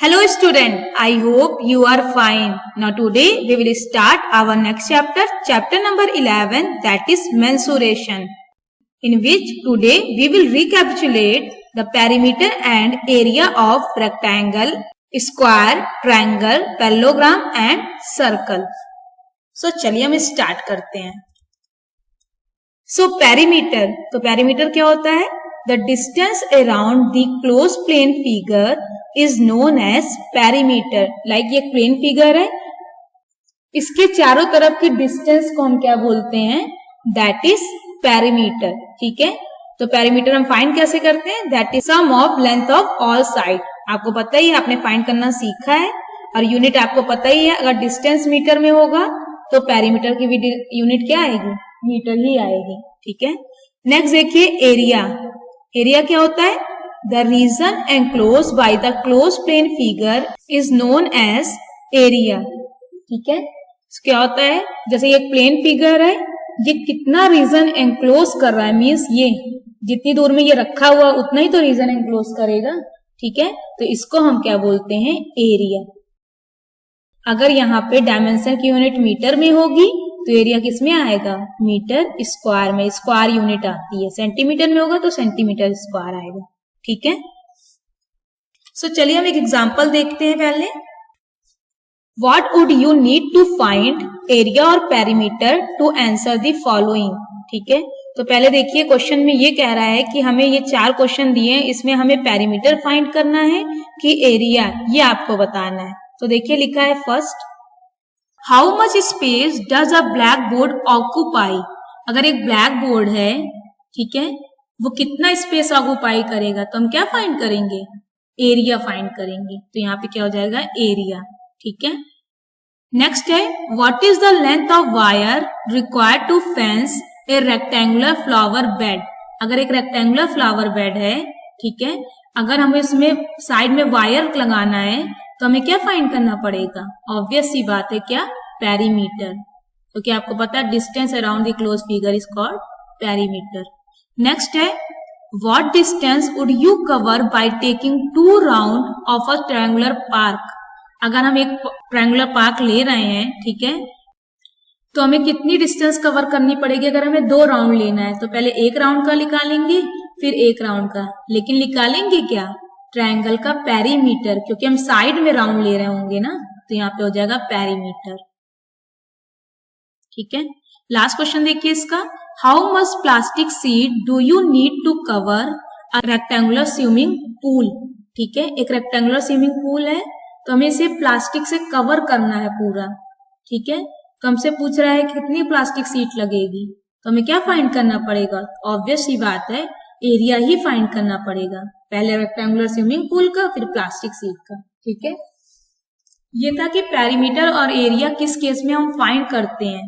Hello student, I hope you are fine. Now today we will start our next chapter, chapter number 11, that is mensuration, in which today we will recapitulate the perimeter and area of rectangle, square, triangle, parallelogram and circle. So चलिए हम start करते हैं. So perimeter, तो perimeter क्या होता है? The distance around the closed plane figure is known as perimeter. Like ये plane figure है, इसके चारों तरफ की डिस्टेंस को हम क्या बोलते हैं? That is perimeter. ठीक है, तो perimeter हम फाइंड कैसे करते हैं? That is sum of length of all side. आपको पता ही है, आपने फाइंड करना सीखा है और यूनिट आपको पता ही है. अगर डिस्टेंस मीटर में होगा तो perimeter की भी यूनिट क्या आएगी? मीटर ही आएगी. ठीक है, नेक्स्ट देखिए एरिया. एरिया क्या होता है? The region enclosed by the closed plane figure is known as area. ठीक है, क्या होता है? जैसे ये प्लेन फिगर है, ये कितना रीजन एंक्लोज कर रहा है, मीन्स ये जितनी दूर में ये रखा हुआ उतना ही तो रीजन एंक्लोज करेगा. ठीक है, तो इसको हम क्या बोलते हैं? एरिया. अगर यहाँ पे डायमेंशन की यूनिट मीटर में होगी तो एरिया किस में आएगा? मीटर स्क्वायर में. स्क्वायर यूनिट आती है. सेंटीमीटर में होगा तो सेंटीमीटर स्क्वायर आएगा. ठीक है, सो चलिए हम एक एग्जांपल देखते हैं पहले. What would you need to find area और perimeter to answer the following. ठीक है, तो पहले देखिए क्वेश्चन में ये कह रहा है कि हमें ये 4 क्वेश्चन दिए हैं, इसमें हमें पेरीमीटर फाइंड करना है कि एरिया, ये आपको बताना है. तो देखिए लिखा है first, how much space does a black board occupy. अगर एक ब्लैक बोर्ड है, ठीक है, वो कितना स्पेस ऑक्यूपाई करेगा, तो हम क्या फाइंड करेंगे? एरिया फाइंड करेंगे. तो यहाँ पे क्या हो जाएगा? एरिया. ठीक है, नेक्स्ट है, what is the length of wire required to fence a rectangular flower bed. अगर एक रेक्टेंगुलर फ्लावर बेड है, ठीक है, अगर हमें इसमें साइड में वायर लगाना है तो हमें क्या फाइंड करना पड़ेगा? ऑब्वियस सी बात है, क्या? पेरीमीटर. तो क्या आपको पता है? Distance around the close figure is called perimeter. Next है, what distance would you cover by taking 2 round of a triangular park. अगर हम एक ट्रायंगुलर पार्क ले रहे हैं, ठीक है, तो हमें कितनी डिस्टेंस कवर करनी पड़ेगी? अगर हमें 2 राउंड लेना है तो पहले 1 राउंड का निकालेंगे, फिर 1 राउंड का. लेकिन निकालेंगे क्या? ट्रायंगल का पेरीमीटर, क्योंकि हम साइड में राउंड ले रहे होंगे ना, तो यहाँ पे हो जाएगा पेरीमीटर. ठीक है, लास्ट क्वेश्चन देखिए इसका, how much plastic sheet do you need to cover a rectangular swimming pool. ठीक है, एक रेक्टेंगुलर स्विमिंग पूल है तो हमें इसे प्लास्टिक से कवर करना है पूरा. ठीक है, तो हमसे पूछ रहा है कितनी प्लास्टिक सीट लगेगी, तो हमें क्या फाइंड करना पड़ेगा? ऑब्वियस सी बात है, एरिया ही फाइंड करना पड़ेगा. पहले रेक्टेंगुलर स्विमिंग पूल का, फिर प्लास्टिक सीट का. ठीक है, ये था कि पेरीमीटर और एरिया किस केस में हम फाइंड करते हैं.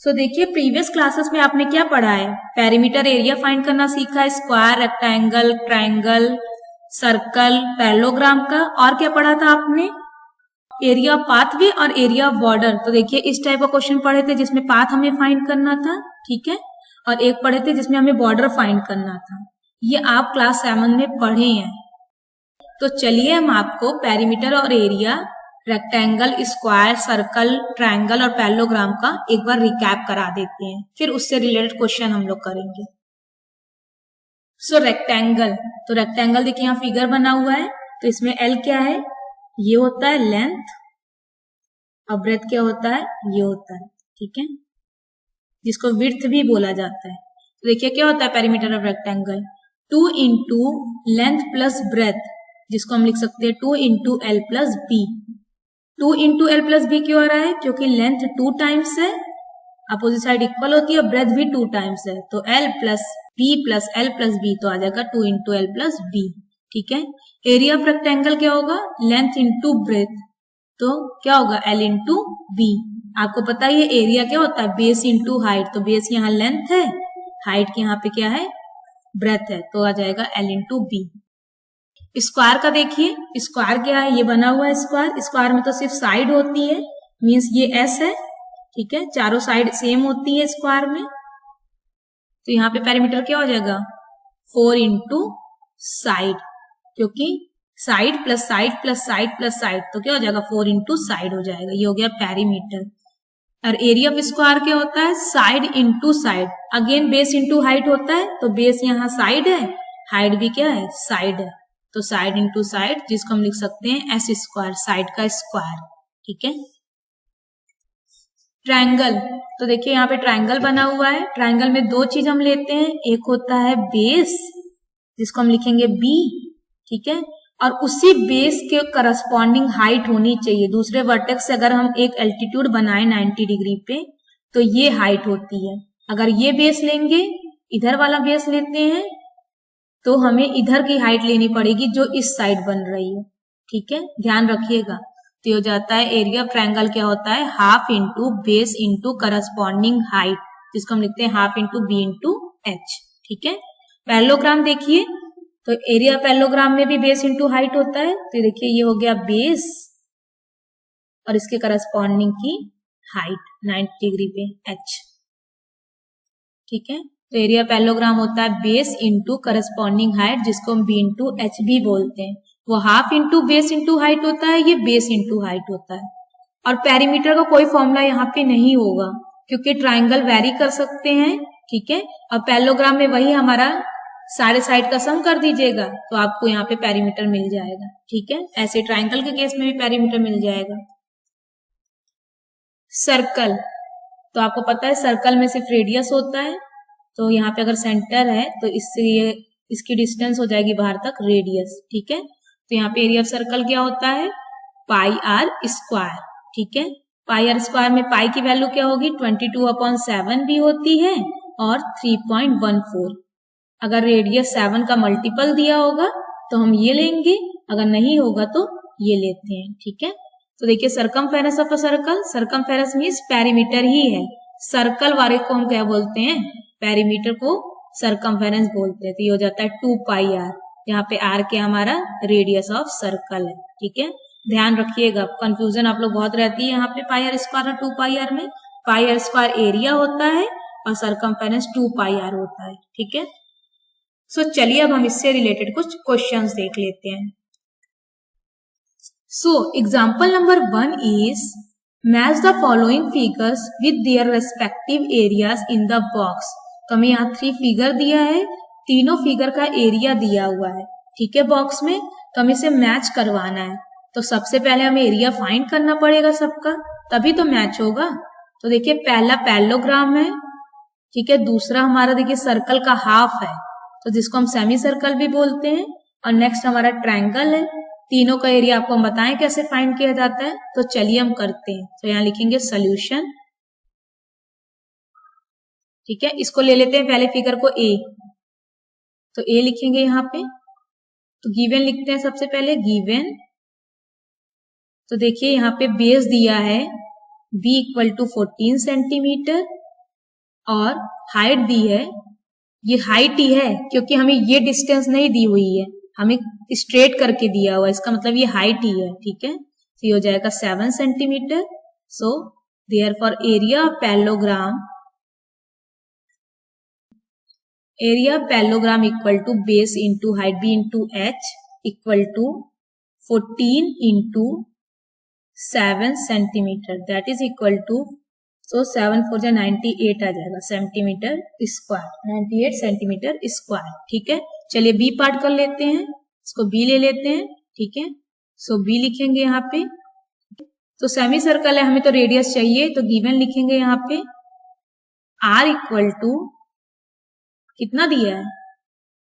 सो देखिए प्रीवियस क्लासेस में आपने क्या पढ़ा है? पेरीमीटर एरिया फाइंड करना सीखा है, square, rectangle, triangle, circle, parallelogram का. और क्या पढ़ा था आपने? एरिया ऑफ पाथवे और एरिया ऑफ बॉर्डर. तो देखिए इस टाइप का क्वेश्चन पढ़े थे जिसमें पाथ हमें फाइंड करना था. ठीक है, और एक पढ़े थे जिसमें हमें बॉर्डर फाइंड करना था. ये आप क्लास 7 में पढ़े हैं. तो चलिए हम आपको पेरीमीटर और area, rectangle, square, circle, triangle और पैरेललोग्राम का एक बार रिकैप करा देते हैं, फिर उससे रिलेटेड क्वेश्चन हम लोग करेंगे. सो रेक्टेंगल, तो रेक्टेंगल देखिए यहाँ फिगर बना हुआ है, तो इसमें एल क्या है? ये होता है लेंथ, और ब्रेथ क्या होता है? ये होता है. ठीक है, जिसको विड्थ भी बोला जाता है. तो देखिए क्या होता है perimeter of rectangle? 2 into length plus breadth, जिसको हम लिख सकते हैं 2 into L plus B. 2 into L plus B क्यों आ रहा है? क्योंकि लेंथ 2 टाइम्स है, अपोजिट साइड इक्वल होती है, और ब्रेथ भी 2 टाइम्स है, तो L plus B plus L plus B, तो आ जाएगा 2 इंटू एल प्लस बी. ठीक है, एरिया ऑफ रेक्टेंगल क्या होगा? लेंथ इंटू ब्रेथ, तो क्या होगा? L into B. आपको पता है एरिया क्या होता है? Base into height. तो बेस यहाँ लेंथ है, हाइट की यहाँ पे क्या है? ब्रेथ है, तो आ जाएगा एल इंटू बी. स्क्वायर का देखिए, स्क्वायर क्या है? ये बना हुआ है स्क्वायर. स्क्वायर में तो सिर्फ साइड होती है, मीन्स ये एस है. ठीक है, चारों साइड सेम होती है स्क्वायर में, तो यहाँ पे पेरीमीटर क्या हो जाएगा? 4 इंटू साइड, क्योंकि side plus side plus side plus side, तो क्या हो जाएगा 4 इंटू साइड हो जाएगा, ये हो गया पेरीमीटर। और एरिया ऑफ स्क्वायर क्या होता है, side into side, again base into height होता है, तो बेस यहाँ साइड है, हाइट भी क्या है, साइड है, तो साइड इंटू साइड, जिसको हम लिख सकते हैं एस स्क्वायर, साइड का स्क्वायर। ठीक है। ट्रायंगल, तो देखिए यहाँ पे ट्रायंगल बना हुआ है, ट्रायंगल में दो चीज हम लेते हैं, एक होता है बेस जिसको हम लिखेंगे बी, ठीक है, और उसी बेस के करस्पॉन्डिंग हाइट होनी चाहिए। दूसरे वर्टेक्स से अगर हम एक एल्टीट्यूड बनाए 90 डिग्री पे, तो ये हाइट होती है। अगर ये बेस लेंगे, इधर वाला बेस लेते हैं, तो हमें इधर की हाइट लेनी पड़ेगी जो इस साइड बन रही है। ठीक है, ध्यान रखिएगा। तो हो जाता है एरिया ऑफ ट्रायंगल क्या होता है, half into base into corresponding height, जिसको हम लिखते हैं half into B into H. ठीक है। पैरेललोग्राम देखिए, तो एरिया पैरेललोग्राम में भी बेस इंटू हाइट होता है, तो देखिए ये हो गया बेस और इसके करस्पॉन्डिंग की हाइट 90 डिग्री पे एच। ठीक है, तो एरिया पैरेललोग्राम होता है बेस इंटू करस्पॉन्डिंग हाइट, जिसको हम बी इंटू एच भी बोलते हैं। वो half into base into height होता है, ये बेस इंटू हाइट होता है। और पेरीमीटर का कोई फॉर्मूला यहाँ पे नहीं होगा, क्योंकि ट्राइंगल वेरी कर सकते हैं। ठीक है, और पैरेललोग्राम में वही हमारा सारे साइड का सम कर दीजिएगा, तो आपको यहाँ पे पेरीमीटर मिल जाएगा। ठीक है, ऐसे ट्राइंगल के केस में भी पेरीमीटर मिल जाएगा। सर्कल, तो आपको पता है सर्कल में सिर्फ रेडियस होता है, तो यहाँ पे अगर सेंटर है तो इससे ये इसकी डिस्टेंस हो जाएगी बाहर तक रेडियस। ठीक है, तो यहाँ पे एरिया ऑफ सर्कल क्या होता है, पाई आर स्क्वायर। ठीक है, पाई आर स्क्वायर में पाई की वैल्यू क्या होगी, 22/7 भी होती है और 3.14। अगर रेडियस 7 का मल्टीपल दिया होगा तो हम ये लेंगे, अगर नहीं होगा तो ये लेते हैं। ठीक है, तो देखिए circumference of a circle, circumference means perimeter ही है, सर्कल वाले को हम क्या बोलते हैं, पेरीमीटर को सरकमफेरेंस बोलते हैं। तो ये हो जाता है 2 पाई आर, यहाँ पे आर के हमारा रेडियस ऑफ सर्कल है। ठीक है, ध्यान रखिएगा, कंफ्यूजन आप लोग बहुत रहती है यहाँ पे पाई आर स्क्वायर और 2 पाई आर में। पाई आर स्क्वायर एरिया होता है और सरकमफेरेंस 2 पाई आर होता है। ठीक है, सो चलिए अब हम इससे रिलेटेड कुछ क्वेश्चंस देख लेते हैं। So example number 1 is match the following figures with their respective areas in the box. तो हमें यहाँ 3 फिगर दिया है, तीनों फिगर का एरिया दिया हुआ है। ठीक है, बॉक्स में, तो हमें इसे मैच करवाना है। तो सबसे पहले हमें एरिया फाइंड करना पड़ेगा सबका, तभी तो मैच होगा। तो देखिए पहला पैरेललोग्राम है, ठीक है, दूसरा हमारा देखिए सर्कल का हाफ है, तो जिसको हम सेमी सर्कल भी बोलते हैं, और नेक्स्ट हमारा ट्रायंगल है। तीनों का एरिया आपको हम बताएं कैसे फाइंड किया जाता है, तो चलिए हम करते हैं। तो यहाँ लिखेंगे सोल्यूशन। ठीक है, इसको ले लेते हैं पहले फिगर को ए, तो ए लिखेंगे यहाँ पे, तो गिवन लिखते हैं सबसे पहले, गिवन। तो देखिए यहाँ पे बेस दिया है b = 14 सेंटीमीटर और हाइट दी है, ये हाइट ही है क्योंकि हमें ये डिस्टेंस नहीं दी हुई है, हमें स्ट्रेट करके दिया हुआ है, इसका मतलब ये हाइट ही है। ठीक है, तो ये हो जाएगा 7 centimetre. So therefore area parallelogram equal to base into height b into H equal to 14 into 7 centimetre, that is equal to, so 7 4 जा 98 आ जाएगा सेंटीमीटर स्क्वायर, 98 सेंटीमीटर स्क्वायर। ठीक है, चलिए बी पार्ट कर लेते हैं, इसको बी ले लेते हैं। ठीक है, सो बी लिखेंगे यहाँ पे, तो सेमी सर्कल है, हमें तो रेडियस चाहिए, तो गिवन लिखेंगे यहाँ पे आर इक्वल टू, कितना दिया है,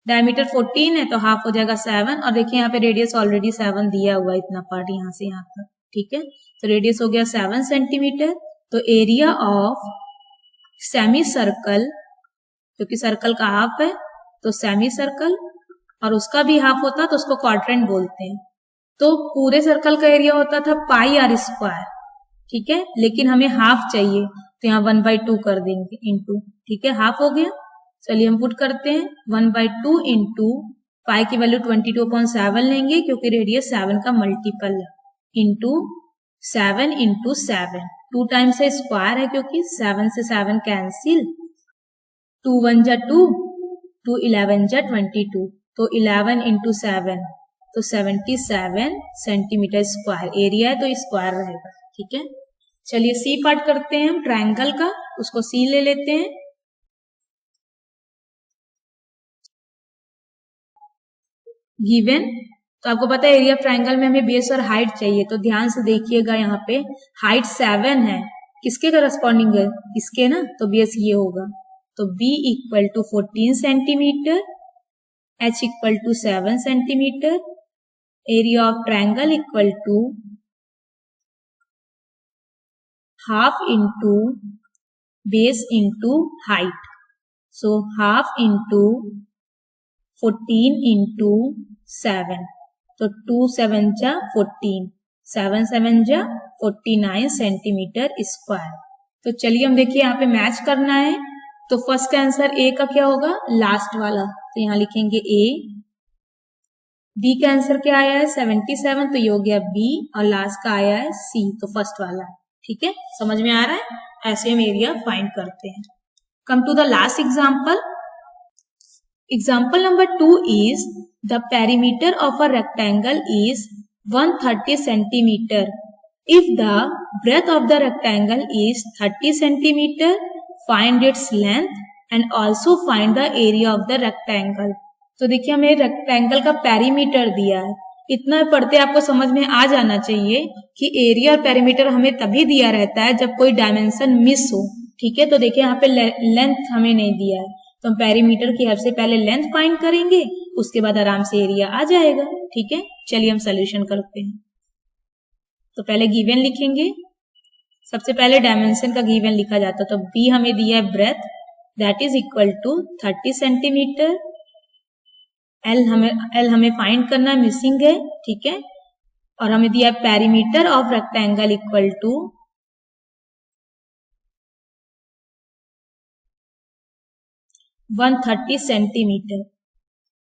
डायमीटर 14 है, तो हाफ हो जाएगा 7, और देखिए यहाँ पे रेडियस ऑलरेडी 7 दिया हुआ है, इतना पार्ट यहाँ से यहाँ तक। ठीक है, तो रेडियस हो गया 7 सेंटीमीटर। तो एरिया ऑफ सेमी सर्कल, क्योंकि सर्कल का हाफ है तो सेमी सर्कल, और उसका भी हाफ होता तो उसको क्वाड्रेंट बोलते हैं। तो पूरे सर्कल का एरिया होता था पाई आर स्क्वायर। ठीक है, लेकिन हमें हाफ चाहिए, तो यहाँ 1/2 कर देंगे इंटू, ठीक है, हाफ हो गया। चलिए हम पुट करते हैं 1/2 इंटू पाई की वैल्यू 22/7 लेंगे क्योंकि रेडियस 7 का मल्टीपल है, इंटू 7 इंटू 7, 2 टाइम्स से स्क्वायर है क्योंकि 7 से 7 कैंसिल, 2 1 जा 2, 2 11 जा 22, तो 11 इंटू 7 तो 77 सेंटीमीटर स्क्वायर एरिया है तो स्क्वायर रहेगा। ठीक है, चलिए सी पार्ट करते हैं हम ट्रायंगल का, उसको सी ले लेते हैं। गिवन, तो आपको पता है एरिया ऑफ ट्रायंगल में हमें बेस और हाइट चाहिए, तो ध्यान से देखिएगा यहाँ पे हाइट 7 है, किसके करस्पॉन्डिंग है, इसके ना, तो बेस ये होगा। तो b equal to 14 centimetre, h equal to 7 centimetre, area of triangle equal to half into base into height. So half into 14 into 7, तो 2 7 जा 14, 7 7 जा 49 सेंटीमीटर स्क्वायर। तो चलिए हम देखिए यहाँ पे मैच करना है, तो फर्स्ट का आंसर ए का क्या होगा, लास्ट वाला, तो यहाँ लिखेंगे ए। बी का आंसर क्या आया है 77, तो ये हो गया बी, और लास्ट का आया है सी, तो फर्स्ट वाला। ठीक है, समझ में आ रहा है, ऐसे हम एरिया फाइंड करते हैं। Come to the last example. Example number 2 is the perimeter of a rectangle is 130 centimeter. If the breadth of the rectangle is 30 centimeter, find its length and also find the area of the rectangle. तो देखिए हमें rectangle का perimeter दिया है, इतना पढ़ते आपको समझ में आ जाना चाहिए कि एरिया और पेरीमीटर हमें तभी दिया रहता है जब कोई डायमेंशन मिस हो। ठीक है, तो देखिए यहाँ पे लेंथ हमें नहीं दिया है, तो हम पेरीमीटर की हेल्प से पहले लेंथ फाइंड करेंगे, उसके बाद आराम से एरिया आ जाएगा। ठीक है, चलिए हम सॉल्यूशन करते हैं। तो पहले गिवन लिखेंगे, सबसे पहले डायमेंशन का गिवन लिखा जाता है, तो बी हमें दिया है breadth, that is equal to 30 centimetre. L हमें फाइंड करना मिसिंग है। ठीक है, और हमें दिया है perimeter of rectangle equal to 130 centimetre.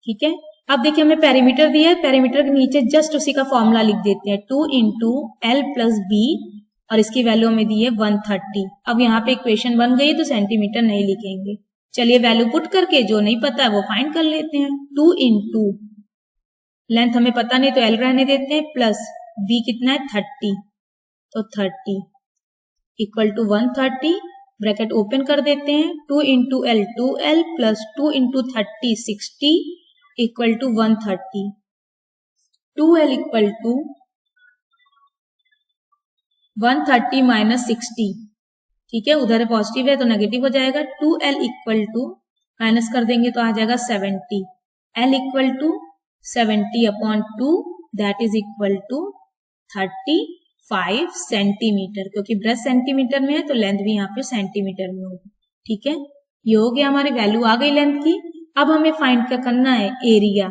ठीक है, अब देखिए हमें पेरीमीटर दिया है, पेरीमीटर के नीचे जस्ट उसी का फॉर्मूला लिख देते हैं, 2 इंटू एल प्लस बी, और इसकी वैल्यू हमें दी है 130। अब यहाँ पे इक्वेशन बन गई तो सेंटीमीटर नहीं लिखेंगे। चलिए वैल्यू पुट करके जो नहीं पता है वो फाइंड कर लेते हैं। 2 इंटू लेंथ हमें पता नहीं तो एल रहने देते हैं, प्लस बी कितना है 30, तो 30 इक्वल टू 130, ब्रैकेट ओपन कर देते हैं, 2 into L 2L plus 2 into 30 60 equal to 130, 2L equal to 130 minus 60। ठीक है, उधर पॉजिटिव है तो नेगेटिव हो जाएगा, 2L इक्वल टू माइनस कर देंगे तो आ जाएगा 70, L equal to 70 upon 2 that is equal to 35 centimetre, क्योंकि ब्रेथ सेंटीमीटर में है तो लेंथ भी यहाँ पे सेंटीमीटर में होगी। ठीक है, ये हो गया, हमारी वैल्यू आ गई लेंथ की। अब हमें फाइंड क्या करना है, एरिया।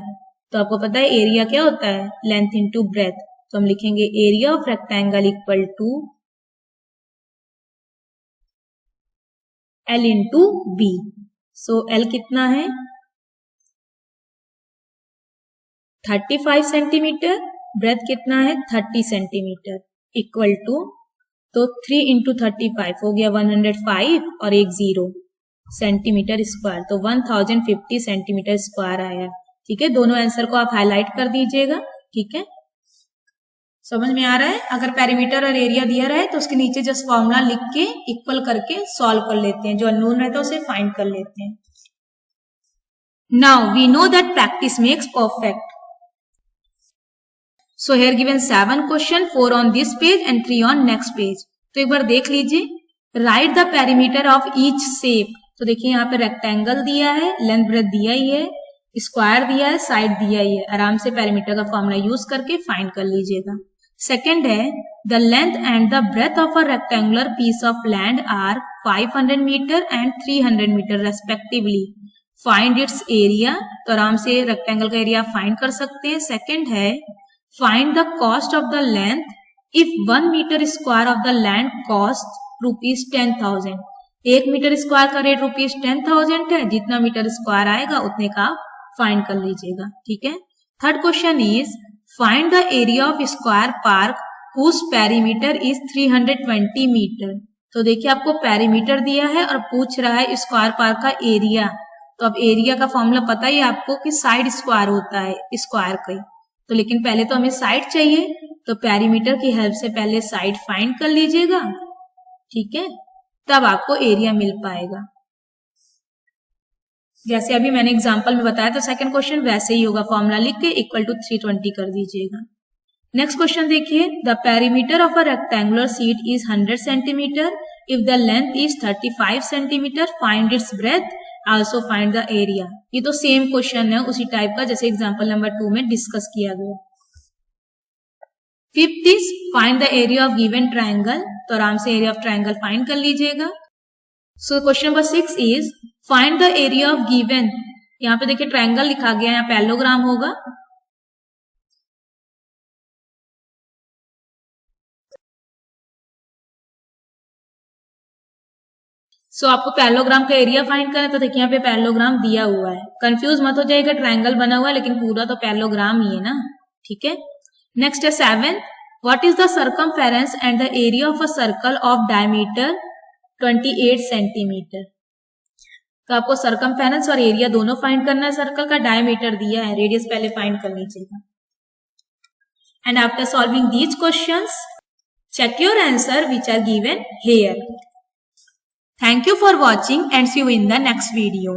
तो आपको पता है एरिया क्या होता है, लेंथ इंटू ब्रेथ, तो हम लिखेंगे area of rectangle equal to L into B. So L कितना है 35 सेंटीमीटर, ब्रेथ कितना है 30 सेंटीमीटर, इक्वल टू, तो 3 इंटू 35 हो गया 105 और एक 0 सेंटीमीटर स्क्वायर, तो 1050 सेंटीमीटर स्क्वायर आया। ठीक है, दोनों आंसर को आप हाईलाइट कर दीजिएगा। ठीक है, समझ में आ रहा है। अगर पेरीमीटर और एरिया दिया रहा है तो उसके नीचे जस्ट फॉर्मूला लिख के इक्वल करके सॉल्व कर लेते हैं, जो अननोन रहता है उसे फाइंड कर लेते हैं। Now we know that practice makes perfect. So here given 7 question, 4 on this page and 3 on next page. तो एक बार देख लीजिए, write the perimeter of each shape। तो देखिए यहाँ पे रेक्टेंगल दिया है, लेंथ ब्रेथ दिया ही है, स्क्वायर दिया है, साइड दिया ही है, आराम से पेरीमीटर का फॉर्मूला यूज करके फाइंड कर लीजिएगा। सेकेंड है, the length and the breadth of a rectangular piece of land are 500 metre and 300 metre respectively, find its area. तो आराम से रेक्टेंगल का एरिया फाइंड कर सकते हैं। सेकेंड है, find the cost of the length if 1 meter square of the land costs rupees 10,000। 1 metre square का rate rupees 10,000 है, जितना मीटर स्क्वायर आएगा उतने का फाइंड कर लीजिएगा। ठीक है, third question is find the area of square park whose perimeter is 320 metre. तो देखिए आपको पेरीमीटर दिया है और पूछ रहा है स्क्वायर पार्क का एरिया। तो अब एरिया का फॉर्मूला पता ही आपको कि साइड स्क्वायर होता है स्क्वायर का, तो लेकिन पहले तो हमें साइड चाहिए, तो पेरीमीटर की हेल्प से पहले साइड फाइंड कर लीजिएगा, ठीक है, तब आपको एरिया मिल पाएगा। जैसे अभी मैंने एग्जांपल में बताया तो सेकंड क्वेश्चन वैसे ही होगा, फॉर्मूला लिख के इक्वल टू 320 कर दीजिएगा। नेक्स्ट क्वेश्चन देखिए, the perimeter of a rectangular sheet is 100 centimetre if the length is 35 centimetre, find its breath, also find the area. ये तो सेम क्वेश्चन है उसी टाइप का जैसे एग्जांपल नंबर 2 में डिस्कस किया गया। Fifth is find the area of given triangle, तो आराम से एरिया ऑफ ट्राइंगल फाइंड कर लीजिएगा। So question number 6 is find the area of given, यहाँ पे देखिए ट्राइंगल लिखा गया, यहाँ पैरेललोग्राम होगा, सो आपको पैरेललोग्राम का एरिया फाइंड करना है। तो देखिए यहाँ पे पैरेललोग्राम दिया हुआ है, कंफ्यूज मत हो जाएगा, ट्राइंगल बना हुआ है लेकिन पूरा तो पैरेललोग्राम ही है ना, ठीक है। नेक्स्ट है 7th, what is the circumference and the area of a circle of diameter 28 centimetre. तो आपको सर्कमफेरेंस और एरिया दोनों फाइंड करना है, सर्कल का डायमीटर दिया है, रेडियस पहले फाइंड कर लीजिएगा। And after solving these questions check your answer which are given here. Thank you for watching and see you in the next video.